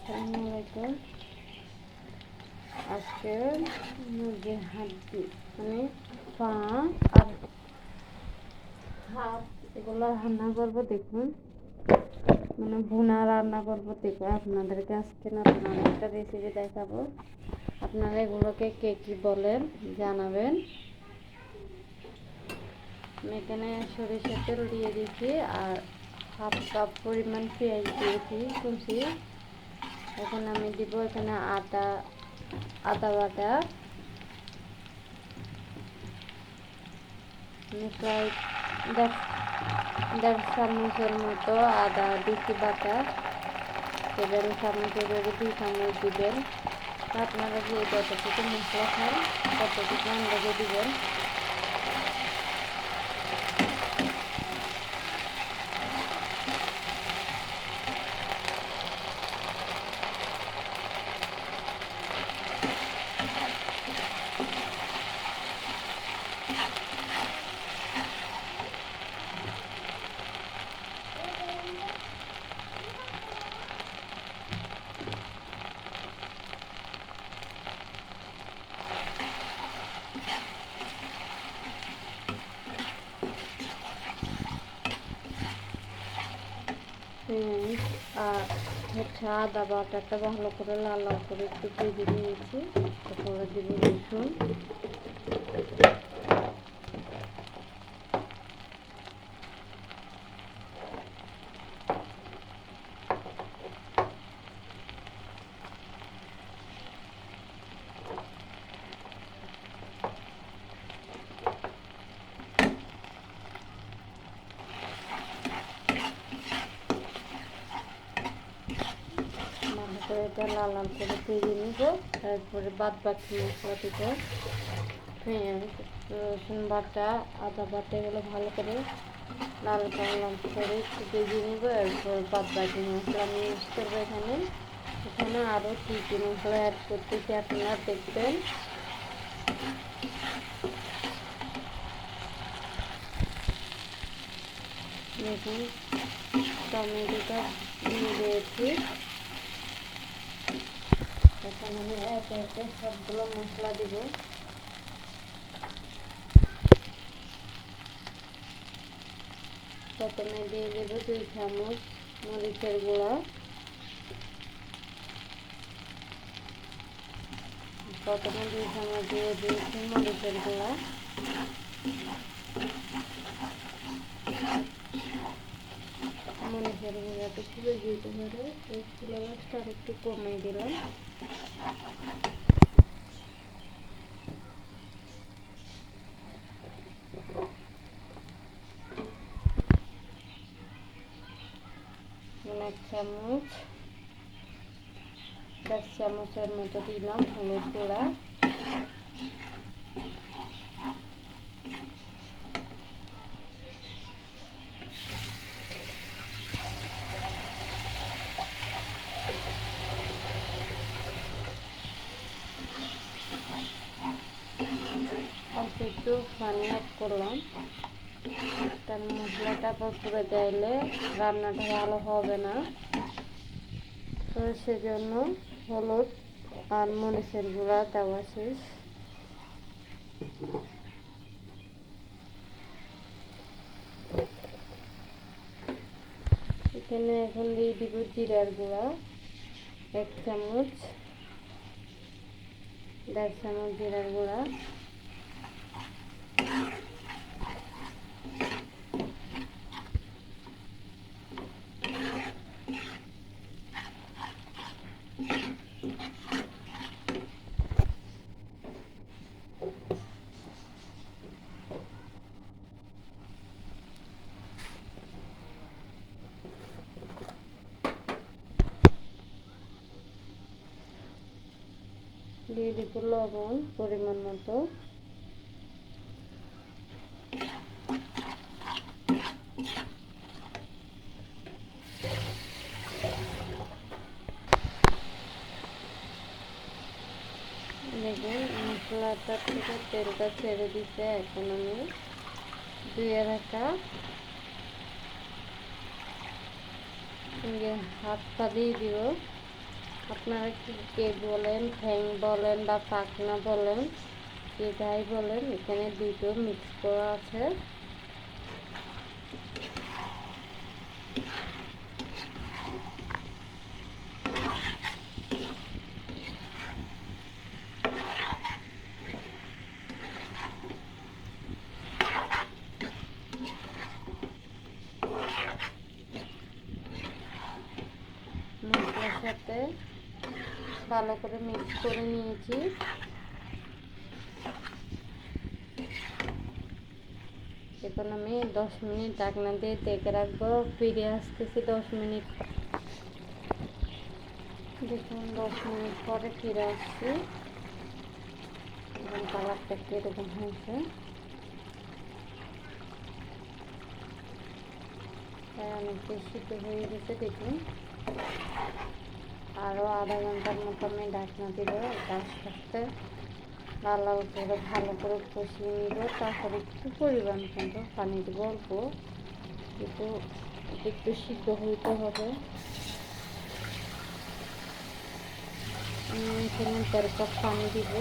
আসসালামু আলাইকুম। আজকে মুরগির হাড্ডি মানে পা আর হাত এগুলো রান্না করবো। দেখুন, মানে ভুনা রান্না করবো। দেখুন, আপনাদেরকে আজকে নতুন একটা রেসিপি দেখাবো। আপনারা এগুলোকে কে কী বলেন জানাবেন। আমি এখানে সরিষার তেল দিয়ে দিয়েছি আর হাফ কাপ পরিমাণ পেঁয়াজ দিয়েছি কুচি। এখন আমি দিব এখানে আদা বাটা। আমি প্রায় দেড় চামচের মতো আদা দিচ্ছি বাটা। সেখানে চামচের করে 2 চামচ দিবেন। আপনারা যে যতটুকু মশলা খান ততটুকু আন্দাজে দিবেন। আর আদা বাটাটা ভালো করে লাল লাল করে একটু ভেজে নিয়েছি। তারপরে দিব রসুন। এটা লাল লাল করে ভেজে নিব। তারপরে বাদ বাকি মশলা দিব। রসুন বাটা, আদা বাটা এগুলো ভালো করে লাল লাল করে একটু ভেজে নিব। এরপর বাদ বাকি মশলা আমি ইউজ করবো। এখানে আরও কী কী মশলা অ্যাড করতেছি আপনারা দেখবেন। দেখুন, টমেটোটা দিয়ে দিয়েছি। এখন আমি একে একে সবগুলো মশলা দিব। প্রথমে দিয়ে দেব 2 চামচ মরিচের গুঁড়া। প্রথমে 2 চামচ দিয়ে দিয়েছি মরিচের গুঁড়া। মরিচের গুঁড়াটা খুবই দিতে পারে, ফ্লেভারটা আর একটু কমিয়ে দিলাম। এক চামচ 1 চামচের মতো দিলাম হলুদ গুঁড়া। একটু পানি অ্যাড করলাম, কারণ মশলাটা পুড়ে চাইলে রান্নাটা ভালো হবে না। তো সেজন্য হলুদ আর মরিচের গুঁড়া দেওয়া শেষ। এখানে এখন দিয়ে দিব জিরার গুঁড়া 1 চামচ, 1.5 চামচ জিরার গুঁড়া। দিয়ে দিব লবণ পরিমাণ মতো। দেখুন, মশলাটা থেকে তেলটা ছেড়ে দিতে। এখন আমি ধুয়ে রাখা হাত পা দিয়ে দিব। আপনারা কে বলেন, ঠ্যাং বলেন বা পাখনা বলেন, যে যাই বলেন, এখানে দুটো মিক্স করা আছে। মশলার সাথে ভালো করে মিক্স করে নিয়েছি। এখন আমি 10 মিনিট ঢাকনা দিয়ে ঢেকে রাখবো। ফিরে আসতেছি 10 মিনিট। দেখুন 10 মিনিট পরে ফিরে আসছি। এখন কালারটা কীরকম হয়েছে, অনেক বেশি হয়ে গেছে। দেখুন আরও আধা ঘন্টার মতো আমি ঢাকনা দিব। আস্তে আস্তে লাল লাল করে ভালো করে কষিয়ে নিব। তারপরে একটু পরিমাণ কিন্তু পানি দিব, অল্প, কিন্তু একটু সিদ্ধ হইতে হবে। আমি এখানে 1.5 কাপ পানি দিব।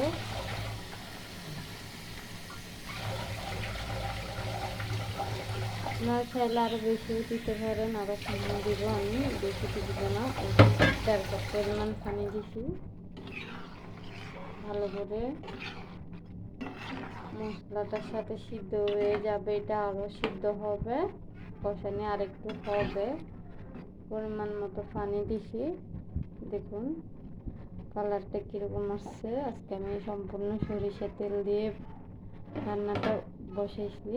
আপনারা চাইলে আরও বেশিও দিতে পারেন, আরও পানি দিব। আমি বেশি দিব না, 1.5 কাপ পরিমাণ পানি দিছি। ভালো করে মশলাটার সাথে সিদ্ধ হয়ে যাবে। এটা আরও সিদ্ধ হবে, কষানি আরেকটু হবে। পরিমাণ মতো পানি দিছি। দেখুন কালারটা কীরকম আসছে। আজকে আমি সম্পূর্ণ সরিষার তেল দিয়ে রান্নাটা বসাইছি।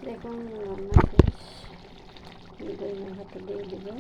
দেখুন রান্না শেষ। হাতে দিয়ে দেবেন।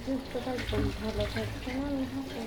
সুস্থ থাকবেন, ভালো থাকবেন।